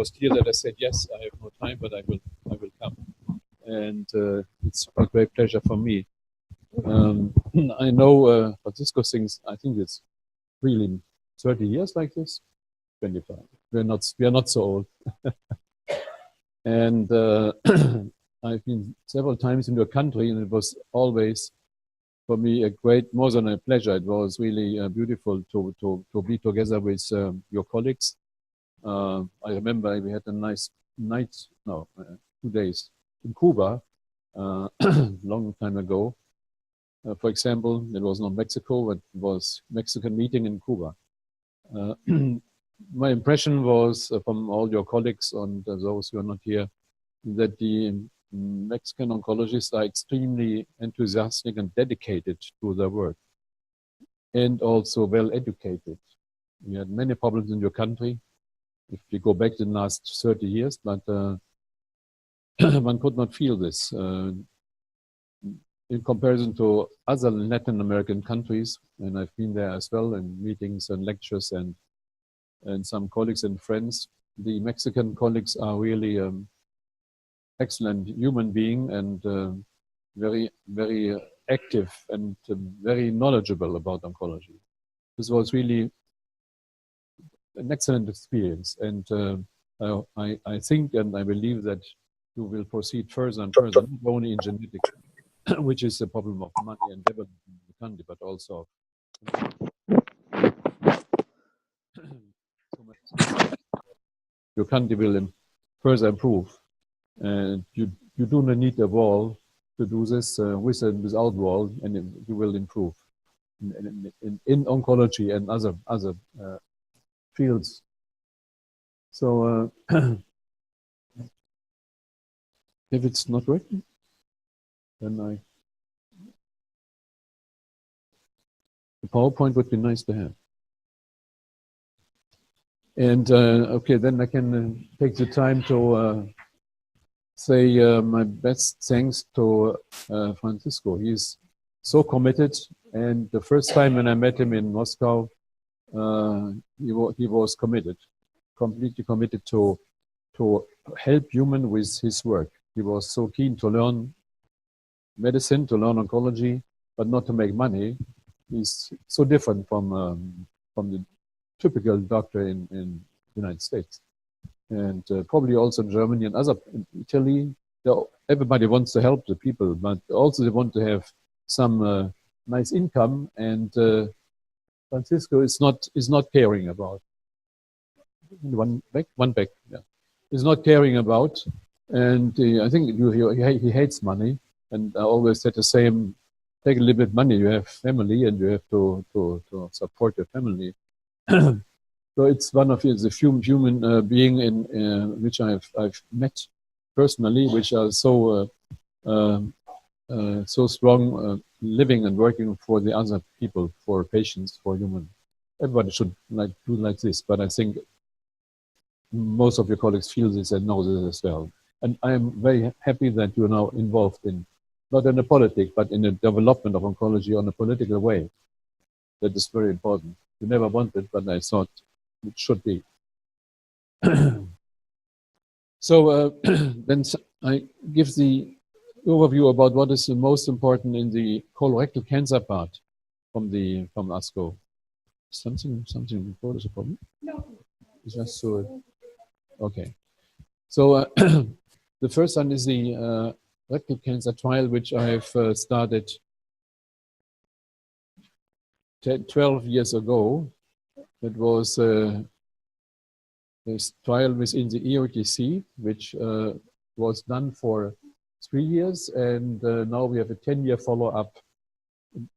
was clear that I said, yes, I have no time, but I will come. And it's a great pleasure for me. I know Francisco thinks, I think it's really 30 years like this, 25. We are not so old. And I've been several times in your country, and it was always for me a great, more than a pleasure. It was really beautiful to be together with your colleagues. I remember we had a nice night, 2 days in Cuba, long time ago. For example, it was not Mexico, but it was Mexican meeting in Cuba. My impression was from all your colleagues and those who are not here, that the Mexican oncologists are extremely enthusiastic and dedicated to their work, and also well educated. We had many problems in your country, if we go back the last 30 years, but one could not feel this. In comparison to other Latin American countries, and I've been there as well in meetings and lectures and some colleagues and friends, the Mexican colleagues are really excellent human being and very, very active and very knowledgeable about oncology. This was really an excellent experience, and I think and I believe that you will proceed further and further, not only in genetics, which is a problem of money and development in the country, but also your country will further improve. And you do not need a wall to do this. With and without wall, and you will improve in oncology and other fields. So if it's not working, then the PowerPoint would be nice to have. And okay, then I can take the time to say my best thanks to Francisco. He's so committed, and the first time when I met him in Moscow, he was committed, completely committed to help human with his work. He was so keen to learn medicine, to learn oncology, but not to make money. He's so different from the typical doctor in the United States. And probably also in Germany and in Italy, everybody wants to help the people, but also they want to have some nice income. And Francisco is not caring about one back, yeah, is not caring about. And I think he hates money. And I always said the same: take a little bit of money. You have family, and you have to support your family. So it's one of the few human being in which I've met personally, which are so so strong, living and working for the other people, for patients, for human. Everybody should do like this, but I think most of your colleagues feel this and know this as well. And I am very happy that you are now involved in, not in the politics, but in the development of oncology on a political way. That is very important. You never wanted, but I thought it should be. So then I give the overview about what is the most important in the colorectal cancer part from ASCO. Something before is a problem? No. It's just so. Okay. So the first one is the rectal cancer trial, which I have started 12 years ago. It was this trial within the ERTC, which was done for 3 years, and now we have a 10-year follow-up.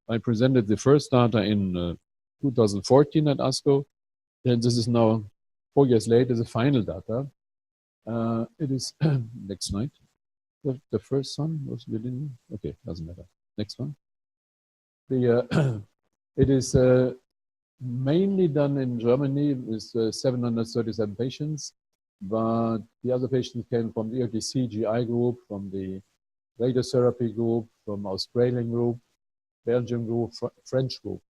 I presented the first data in 2014 at ASCO, and this is now 4 years later, the final data. It is, next slide. The first one was within, okay, doesn't matter. Next one. It is mainly done in Germany with 737 patients, but the other patients came from the ERTC GI group, from the radiotherapy group, from Australian group, Belgian group, French group.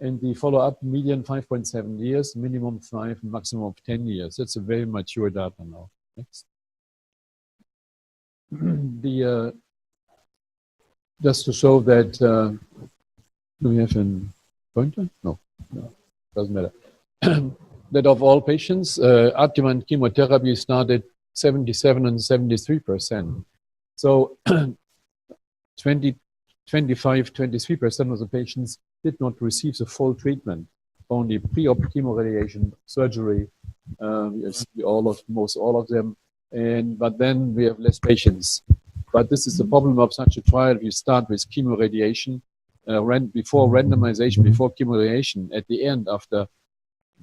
And the follow-up median 5.7 years, minimum 5, maximum of 10 years. That's a very mature data now. Next. Just to show that, do we have a pointer? No, doesn't matter. That of all patients, adjuvant chemotherapy started 77 and 73%. So 23% of the patients did not receive the full treatment, only pre-op chemoradiation, surgery, most all of them, but then we have less patients. But this is the problem of such a trial. You start with chemoradiation, before randomization, before chemoradiation, at the end, after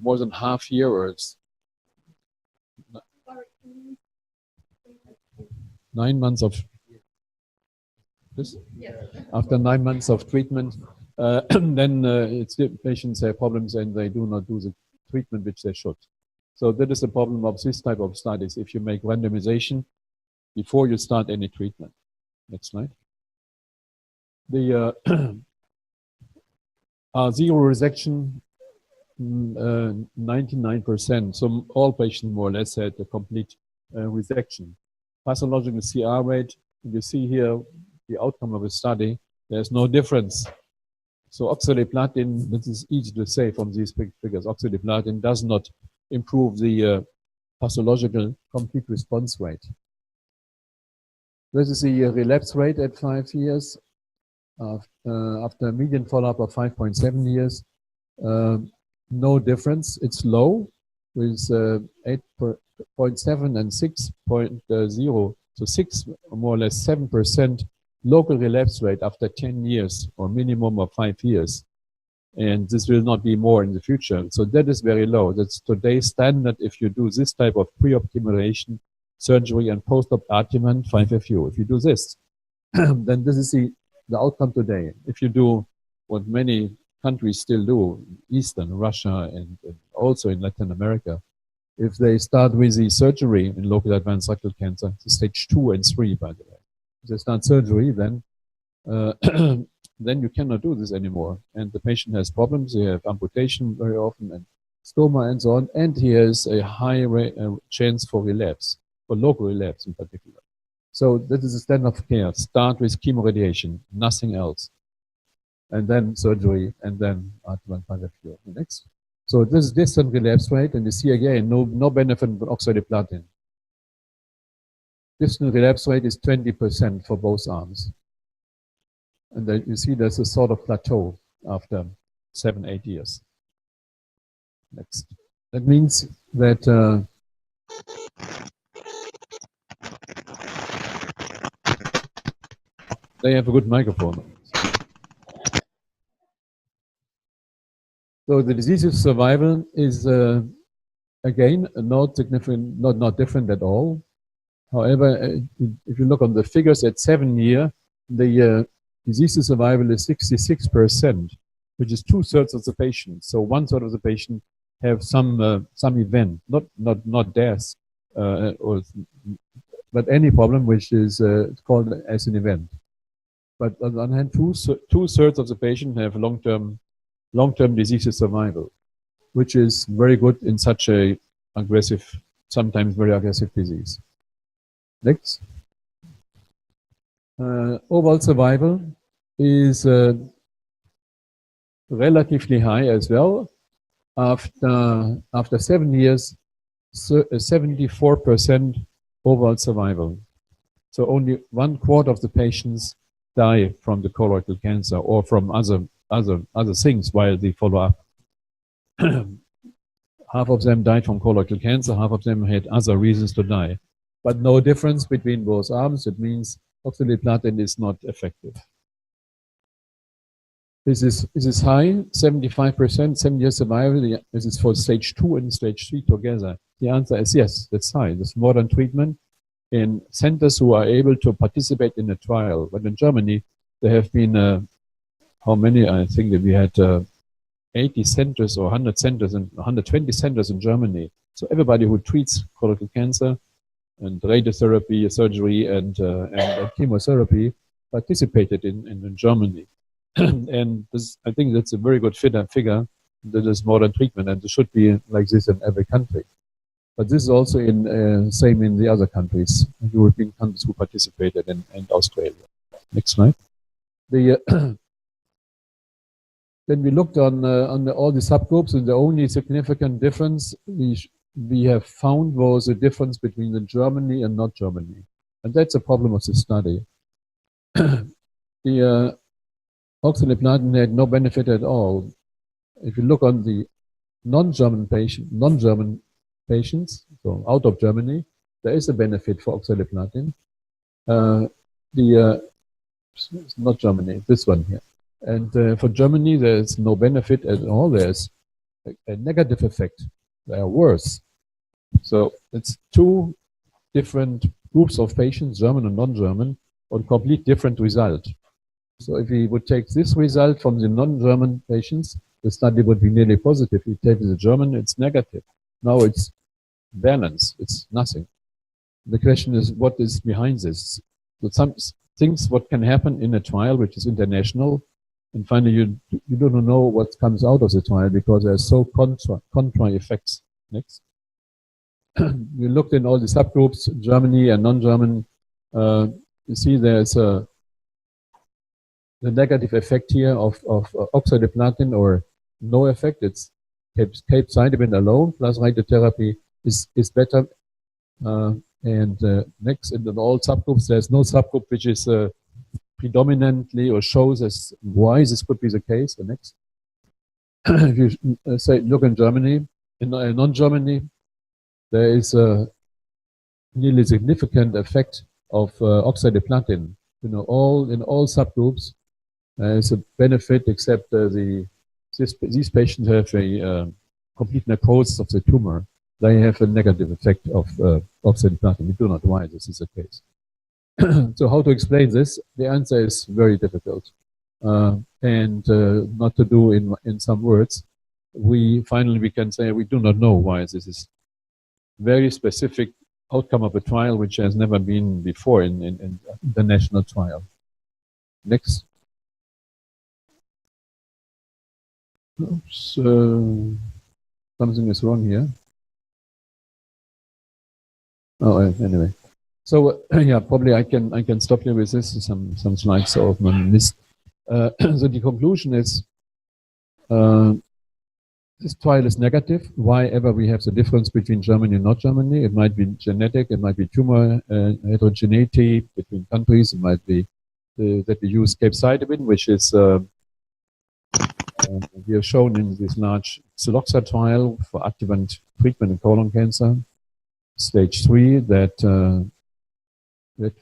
more than half year or 9 months of this? Yes. After 9 months of treatment, then the patients have problems and they do not do the treatment which they should. So that is the problem of this type of studies. If you make randomization before you start any treatment. Next slide. The zero resection, 99%. So all patients more or less had a complete resection. Pathological CR rate, you see here the outcome of a study, there's no difference. So oxaliplatin, this is easy to say from these figures, oxaliplatin does not improve the pathological complete response rate. This is the relapse rate at 5 years. After a median follow-up of 5.7 years, no difference. It's low with 8.7 and 6.0. So 6, more or less 7% local relapse rate after 10 years or minimum of 5 years. And this will not be more in the future. So that is very low. That's today's standard if you do this type of pre-op chemoradiation, surgery and post-op adjuvant 5FU. If you do this, then this is the outcome today. If you do what many countries still do, Eastern Russia and also in Latin America, if they start with the surgery in local advanced rectal cancer, stage 2 and 3, by the way. If they start surgery, then then you cannot do this anymore. And the patient has problems. They have amputation very often and stoma and so on. And he has a high chance for relapse, for local relapse in particular. So this is the standard of care. Start with chemoradiation, nothing else. And then surgery, and then adjuvant 5FU. Next. So this is distant relapse rate, and you see again, no benefit of oxaliplatin. Distant relapse rate is 20% for both arms. And then you see there's a sort of plateau after 7-8 years. Next. That means that they have a good microphone. So the disease survival is again not significant, not different at all. However, if you look on the figures at 7 years, the disease survival is 66%, which is 2/3 of the patients. So 1/3 of the patient have some event, not death, but any problem which is called as an event. But on the other hand, 2/3 of the patient have long-term disease survival, which is very good in such a aggressive, sometimes very aggressive disease. Next. Overall survival is relatively high as well. After 7 years, 74% overall survival. So only 1/4 of the patients die from the colorectal cancer or from other things while they follow up. Half of them died from colorectal cancer, half of them had other reasons to die. But no difference between both arms. It means oxaliplatin is not effective. This is high, 75%, 7-year survival. This is for stage 2 and stage 3 together. The answer is yes, that's high. That's modern treatment in centers who are able to participate in a trial. But in Germany, there have been, how many? I think that we had 80 centers or 100 centers and 120 centers in Germany. So everybody who treats colorectal cancer and radiotherapy, surgery, and chemotherapy participated in Germany. And this, I think that's a very good figure that is modern treatment, and it should be like this in every country. But this is also in same in the other countries, European countries who participated, and Australia. Next slide. Then we looked on all the subgroups, and the only significant difference we have found was a difference between the Germany and not Germany, and that's a problem of the study. The oxaliplatin had no benefit at all. If you look on the non-German patients, so out of Germany, there is a benefit for oxaliplatin. Not Germany, this one here. And for Germany, there's no benefit at all. There's a negative effect. They are worse. So it's two different groups of patients, German and non-German, on complete different result. So if we would take this result from the non-German patients, the study would be nearly positive. If you take the German, it's negative. Now it's balance, it's nothing. The question is, what is behind this? So some things, what can happen in a trial which is international, and finally you don't know what comes out of the trial because there are so contra effects. Next. We looked in all the subgroups, Germany and non-German. You see there's the negative effect here of oxaliplatin, or no effect. It's capecitabine alone plus radiotherapy is better. Next, in all subgroups, there's no subgroup which is predominantly or shows as why this could be the case. The next, if you say look in Germany, in non-Germany, there is a nearly significant effect of oxaliplatin. You know, in all subgroups, is a benefit, except these patients have a complete necrosis of the tumor. They have a negative effect of oxaliplatin. We do not know why this is the case. So how to explain this? The answer is very difficult, and not to do in some words. We can say we do not know why this is very specific outcome of a trial which has never been before in the national trial. Next. Oops, something is wrong here. Oh, anyway. So yeah, probably I can stop here with this. Some slides so often missed. So the conclusion is this trial is negative. Why ever we have the difference between Germany and not Germany? It might be genetic. It might be tumor heterogeneity between countries. It might be that we use capecitabine, which is we have shown in this large Celoxa trial for adjuvant treatment in colon cancer, stage 3, that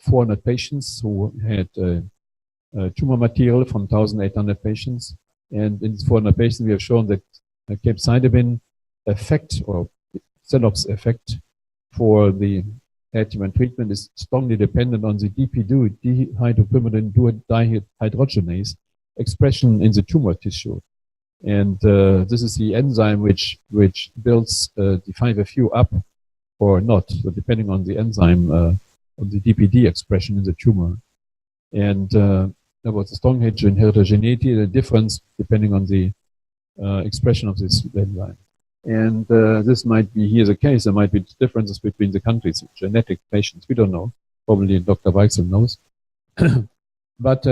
400 patients who had tumor material from 1,800 patients. And in 400 patients, we have shown that capecitabine effect, or Celox effect, for the adjuvant treatment is strongly dependent on the DP2, dihydropyrimidine dihydrogenase, expression in the tumor tissue. And this is the enzyme which builds the 5FU up or not, so depending on the enzyme, on the DPD expression in the tumor. And there was a strong heterogeneity, the difference depending on the expression of this enzyme. And this might be here the case. There might be differences between the countries, genetic patients. We don't know. Probably Dr. Weichsel knows. But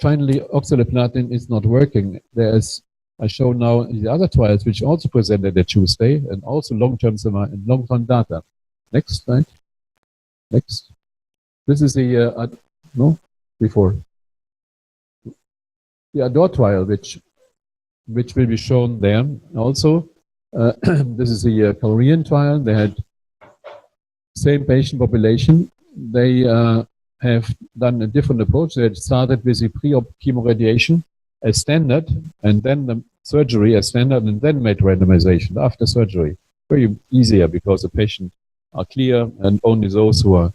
finally, oxaliplatin is not working. I show now the other trials, which also presented at Tuesday, and also long-term data. Next slide. Next. This is the the ADOR trial, which will be shown there also. This is the Korean trial. They had same patient population. They have done a different approach. They had started with the pre-op chemoradiation as standard, and then the surgery as standard, and then made randomization after surgery. Very easier because the patients are clear, and only those who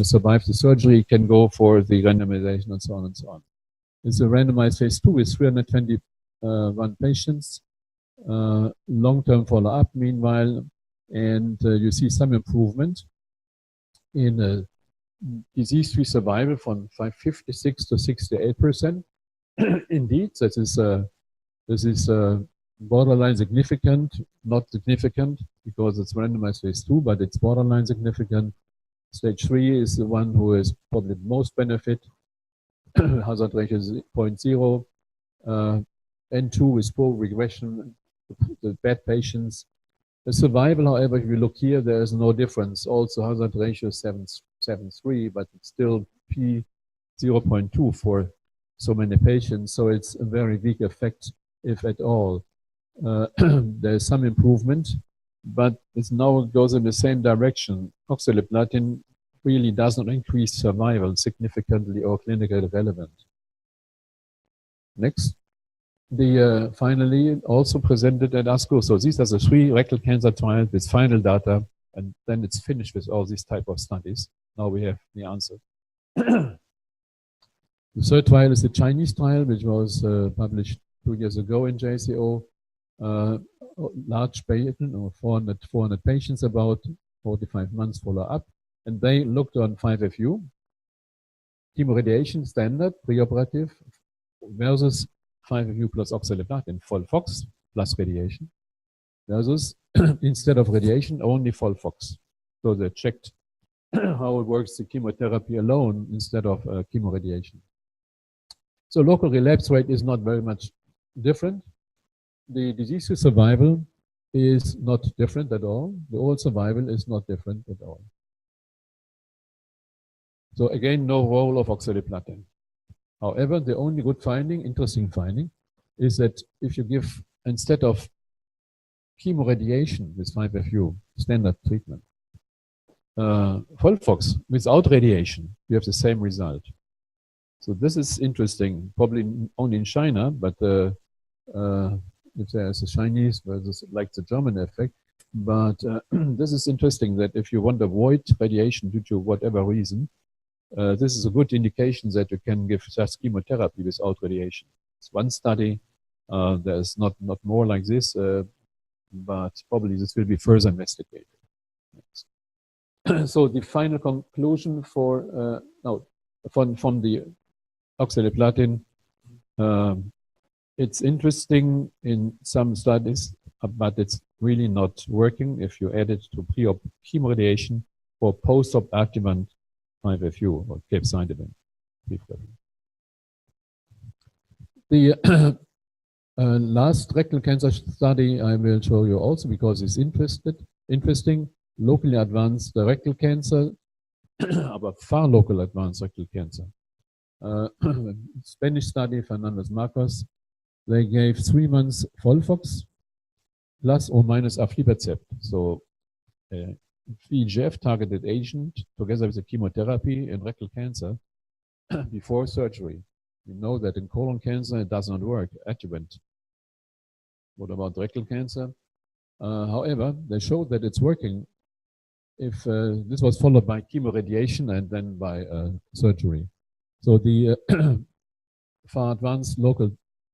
survive the surgery can go for the randomization, and so on and so on. It's a randomized phase 2 with 321 patients, long-term follow-up meanwhile, and you see some improvement in disease-free survival from 56 to 68%, indeed, this is borderline significant, not significant because it's randomized phase 2, but it's borderline significant. Stage 3 is the one who is probably the most benefit. Hazard ratio is 0.0. N2 is poor regression, the bad patients. The survival, however, if you look here, there is no difference. Also, hazard ratio 7.3, but it's still P 0.2 for so many patients. So it's a very weak effect, if at all. There's some improvement, but it now goes in the same direction. Oxaliplatin really does not increase survival significantly or clinically relevant. Next. Finally also presented at ASCO. So these are the 3 rectal cancer trials with final data, and then it's finished with all these type of studies. Now we have the answer. The third trial is the Chinese trial, which was published 2 years ago in JCO. Large patient, 400 patients, about 45 months follow-up, and they looked on 5FU, chemoradiation standard, preoperative, versus 5FU plus oxaliplatin, FOLFOX plus radiation, versus instead of radiation, only FOLFOX. So they checked how it works, the chemotherapy alone instead of chemoradiation. So local relapse rate is not very much different. The disease-free survival is not different at all. The overall survival is not different at all. So again, no role of oxaliplatin. However, the only good finding, interesting finding, is that if you give, instead of chemoradiation with 5FU, standard treatment, FOLFOX without radiation, you have the same result. So this is interesting, probably only in China, but if there's a Chinese versus like the German effect, but this is interesting that if you want to avoid radiation due to whatever reason, this is a good indication that you can give just chemotherapy without radiation. It's one study. There's not more like this, but probably this will be further investigated. So the final conclusion for from the oxaliplatin, it's interesting in some studies, but it's really not working if you add it to pre-op chemoradiation or post-op adjuvant 5FU or capecitabine. The last rectal cancer study I will show you also because it's interesting. Locally advanced rectal cancer, but far local advanced rectal cancer. Spanish study, Fernandez Marcos. They gave 3 months FOLFOX plus or minus aflibercept. So VEGF targeted agent together with the chemotherapy in rectal cancer before surgery. We know that in colon cancer it does not work, adjuvant. What about rectal cancer? However, they showed that it's working if this was followed by chemoradiation and then by surgery. So the far advanced local,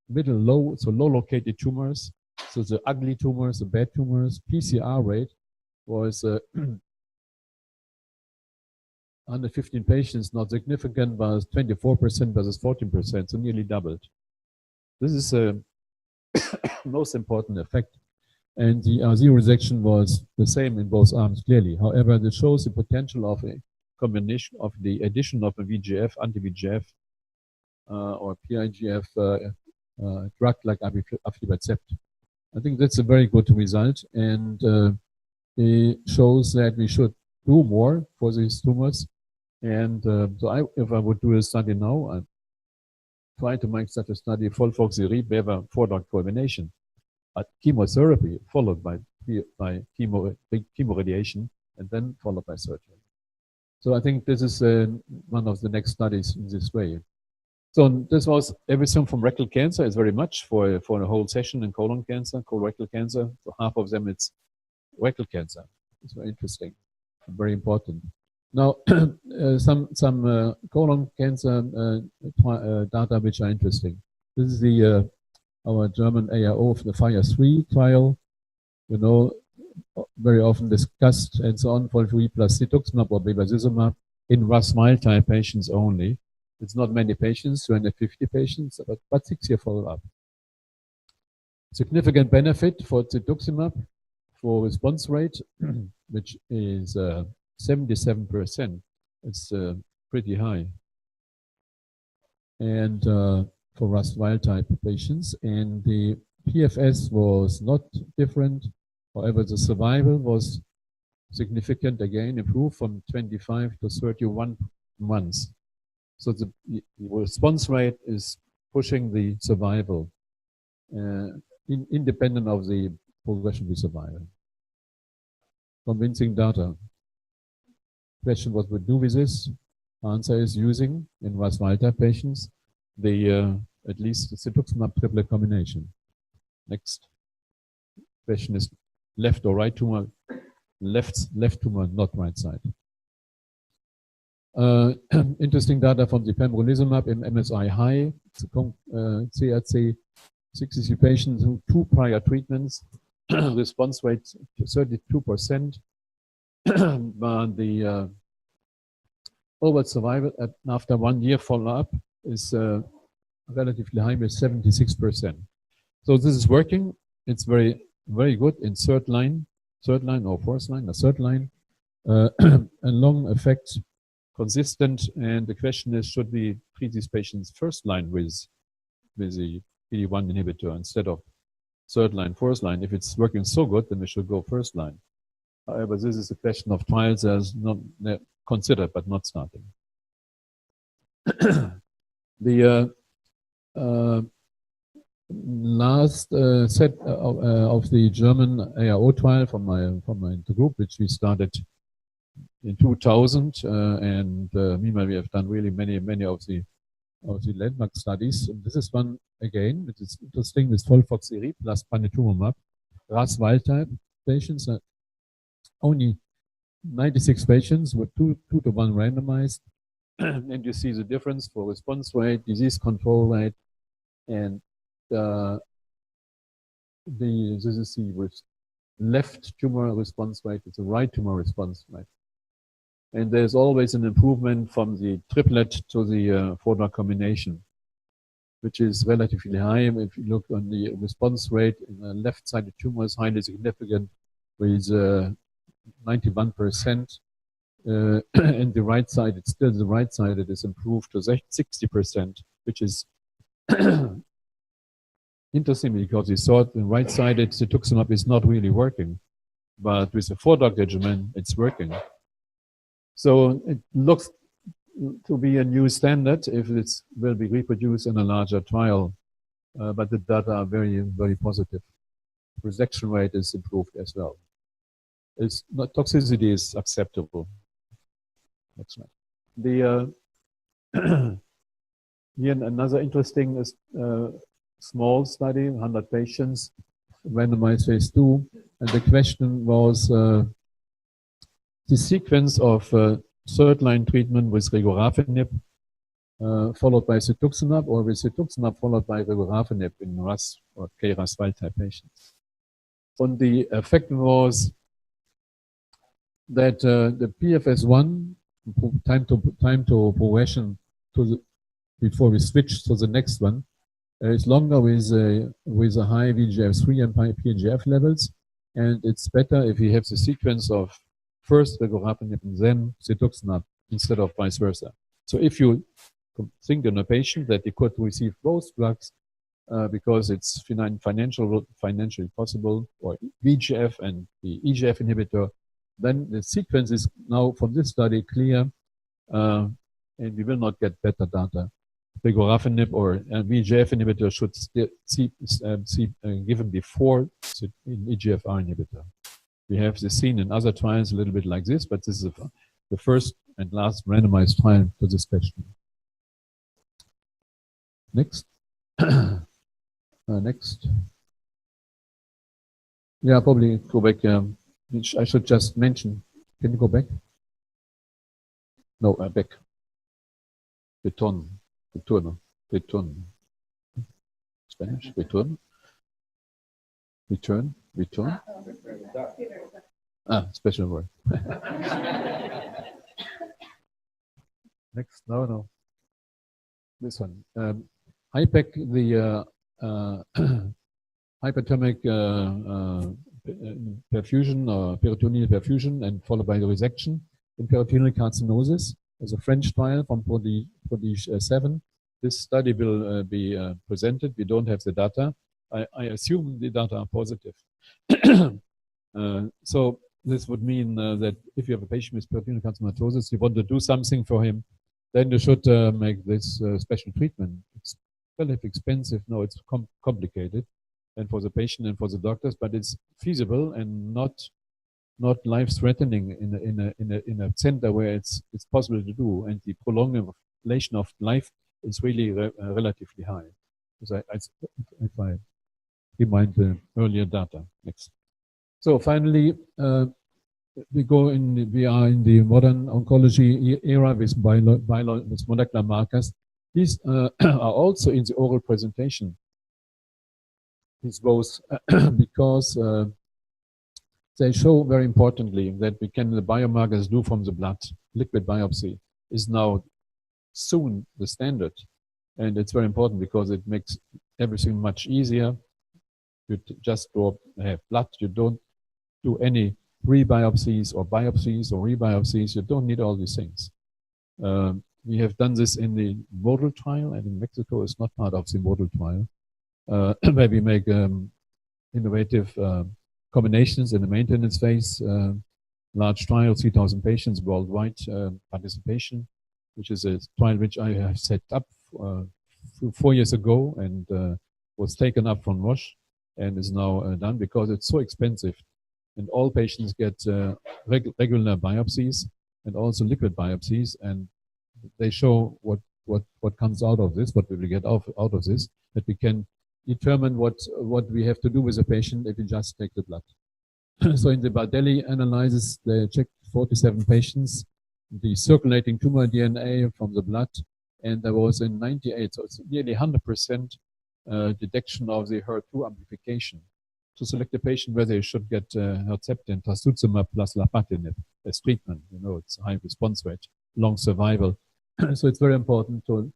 middle, low, so low located tumors, so the ugly tumors, the bad tumors, PCR rate was 115 patients, not significant, was 24% versus 14%, so nearly doubled. This is a most important effect. And the RZ resection was the same in both arms, clearly. However, this shows the potential of a combination of the addition of a VEGF, anti-VEGF, or PIGF drug like aflibercept. I think that's a very good result, and it shows that we should do more for these tumors. And so if I would do a study now, I try to make such a study, FOLFOXIRI, BEVA, 4-drug combination, chemotherapy followed by chemoradiation, and then followed by surgery. So I think this is one of the next studies in this way. So this was everything from rectal cancer. It's very much for a whole session in colon cancer, colorectal cancer. So half of them it's rectal cancer. It's very interesting, very important. Now, some colon cancer data which are interesting. This is the our German ARO of the FIRE3 trial. You know, very often discussed and so on, FOLFOX plus cetuximab or bevacizumab in RAS wild-type patients only. It's not many patients, 250 patients, but 6-year follow-up. Significant benefit for cetuximab for response rate, which is 77%. It's pretty high. And for RAS wild-type patients, and the PFS was not different. However, the survival was significant, again, improved from 25 to 31 months. So the response rate is pushing the survival, independent of the progression-free survival. Convincing data. Question: what we do with this? Answer is using in RAS wild-type patients the at least the cetuximab triplet combination. Next question is left or right tumor? Left tumor, not right side. Interesting data from the pembrolizumab in MSI high, CRC, 60 patients who 2 prior treatments, response rate 32%, but the overall survival after 1 year follow-up is relatively high with 76%. So this is working. It's very, very good in third line or fourth line, or third line, and long effect, consistent. And the question is, should we treat these patients first line with the PD-1 inhibitor instead of third line, fourth line? If it's working so good, then we should go first line. However, this is a question of trials as not considered but not starting. The last set of the German ARO trial from my group, which we started in 2000, and meanwhile we have done really many of the landmark studies. And this is one again, which is interesting, with FOLFOXIRI plus panitumumab, RAS wild-type patients. Only 96 patients with 2 to 1 randomized, and you see the difference for response rate, disease control rate, and this is the left tumor response rate, it's a right tumor response rate. And there's always an improvement from the triplet to the 4-drug combination, which is relatively high. If you look on the response rate in the left-sided tumor is highly significant with 91%. And the right side, it's still the right side, it is improved to 60%, which is interesting because we thought the right-sided cetuximab is not really working, but with the 4-drug regimen, it's working. So it looks to be a new standard if it will be reproduced in a larger trial, but the data are very, very positive. Resection rate is improved as well. It's not, toxicity is acceptable. That's right. The here another interesting is small study, 100 patients, randomized phase 2, and the question was the sequence of third-line treatment with regorafenib followed by cetuximab, or with cetuximab followed by regorafenib in RAS or KRAS wild-type patients. And the effect was that the PFS1 time to progression before we switch to the next one is longer with a high VEGF3 and high PNGF levels, and it's better if you have the sequence of first regorafenib and then cetuximab instead of vice versa. So if you think in a patient that they could receive both drugs because it's financially possible, or VEGF and the EGF inhibitor, then the sequence is now from this study clear, and we will not get better data. Regorafenib or VEGF inhibitor should still given before an EGFR inhibitor. We have this seen in other trials a little bit like this, but this is the first and last randomized trial for this question. Next. Next. Yeah, probably go back. Which I should just mention. Can you go back? No, back. Return. Spanish. Return. Special word. Next. No. this one. HIPEC, the hyperthermic perfusion or peritoneal perfusion and followed by the resection in peritoneal carcinosis. There's a French trial from PRODIGE 7. This study will be presented. We don't have the data. I assume the data are positive. So this would mean that if you have a patient with peritoneal carcinomatosis, you want to do something for him, then you should make this special treatment. It's relatively expensive. No, it's complicated, and for the patient and for the doctors, but it's feasible and not life-threatening in a center where it's possible to do, and the prolongation of life is really relatively high. So if I remind the earlier data. Next. So finally, we are in the modern oncology era with with molecular markers. These are also in the oral presentation. These both because they show very importantly that we can, the biomarkers do from the blood, liquid biopsy is now soon the standard. And it's very important because it makes everything much easier. You just have blood, you don't do any re-biopsies or biopsies or re-biopsies. You don't need all these things. We have done this in the model trial, and in Mexico it's not part of the model trial, where we make innovative combinations in the maintenance phase, large trial, 3,000 patients worldwide participation, which is a trial which I have set up 4 years ago and was taken up from Roche and is now done because it's so expensive. And all patients get regular biopsies and also liquid biopsies, and they show what comes out of this, what we will get out of this, that we can determine what we have to do with the patient if we just take the blood. So in the Bardelli analysis, they checked 47 patients, the circulating tumor DNA from the blood, and there was in 98, so it's nearly 100% detection of the HER2 amplification to select a patient whether you should get Herceptin, trastuzumab plus lapatinib as treatment. You know, it's a high response rate, long survival. So it's very important to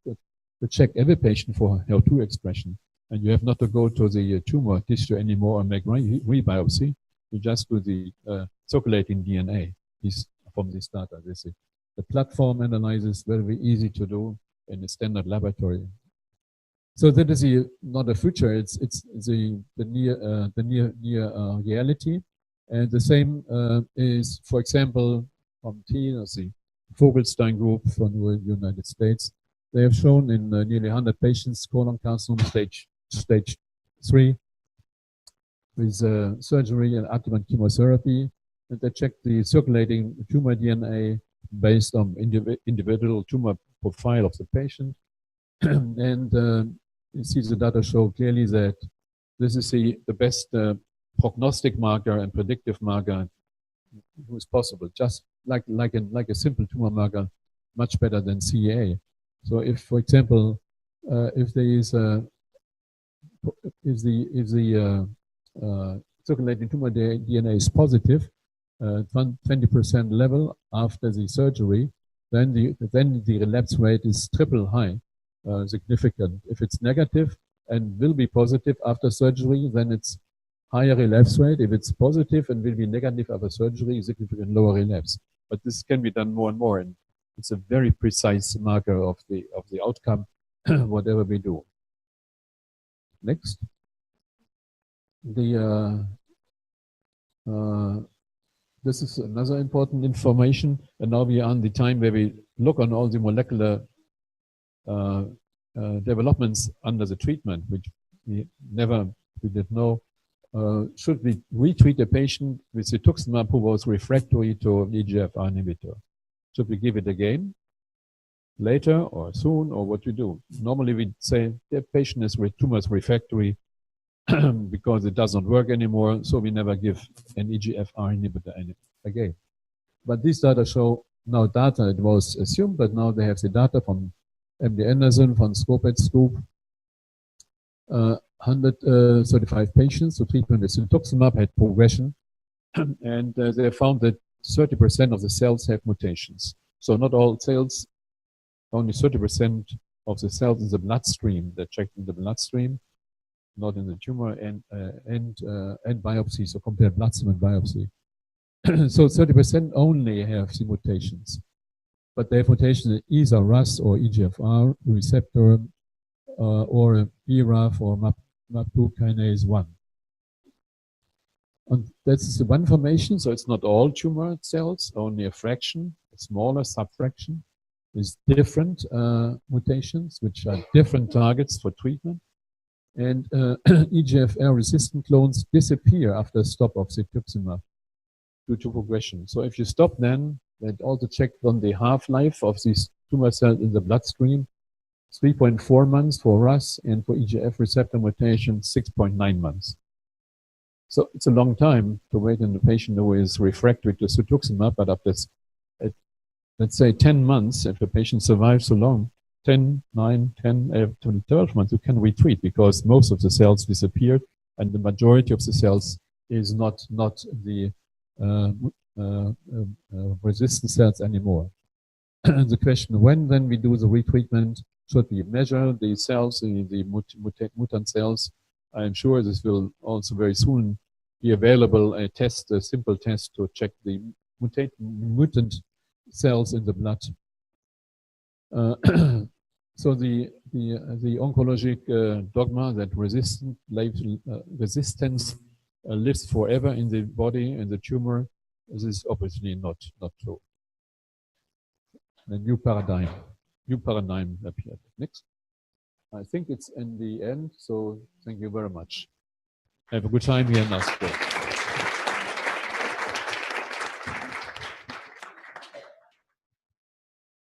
check every patient for HER2 expression. And you have not to go to the tumor tissue anymore and make re-biopsy. You just do the circulating DNA from this data. The platform analysis very easy to do in a standard laboratory. So that is not a future; it's the near reality, and the same is, for example, from the Vogelstein group from the United States. They have shown in nearly 100 patients colon carcinoma stage 3 with surgery and adjuvant chemotherapy, and they checked the circulating tumor DNA based on individual tumor profile of the patient, and you see the data show clearly that this is the best prognostic marker and predictive marker who is possible, just like a simple tumor marker, much better than CEA. So if, for example, if there is if the circulating tumor DNA is positive, 20% level after the surgery, then the relapse rate is triple high. Significant. If it's negative and will be positive after surgery, then it's higher relapse rate. If it's positive and will be negative after surgery, significant lower relapse. But this can be done more and more, and it's a very precise marker of the outcome, whatever we do. Next. This is another important information, and now we are on the time where we look on all the molecular developments under the treatment, which we didn't know. Should we retreat a patient with cetuximab who was refractory to an EGFR inhibitor? Should we give it again later or soon, or what we do? Normally we say the patient is with tumors refractory because it doesn't work anymore, so we never give an EGFR inhibitor again. But these data show now it was assumed, but now they have the data from M.D. Anderson von Skopet's group, 135 patients. So treatment with cetuximab had progression, and they found that 30% of the cells have mutations. So not all cells, only 30% of the cells in the bloodstream. They're checked in the bloodstream, not in the tumor, and biopsy. So compare bloodstream and biopsy. So 30% only have the mutations, but they have mutations in either RAS or EGFR receptor or BRAF or MAP2 kinase 1. And that's the one information, so it's not all tumor cells, only a fraction, a smaller subfraction, with different mutations, which are different targets for treatment. And EGFR-resistant clones disappear after stop of cetuximab due to progression. So if you stop then, that also checked on the half-life of these tumor cells in the bloodstream, 3.4 months for RAS, and for EGF receptor mutation, 6.9 months. So it's a long time to wait in a patient who is refractory to cetuximab, but after, let's say 10 months, if the patient survives so long, 10, 9, 10, 12 months, you can retreat because most of the cells disappeared and the majority of the cells is not the resistant cells anymore. The question, when then we do the retreatment, should we measure the cells, the mutant cells? I'm sure this will also very soon be available, a simple test to check the mutant cells in the blood. So the oncologic dogma that resistance lives forever in the body and the tumor, this is obviously not true. A new paradigm appeared. Next. I think it's in the end, so thank you very much. Have a good time here in ASCO.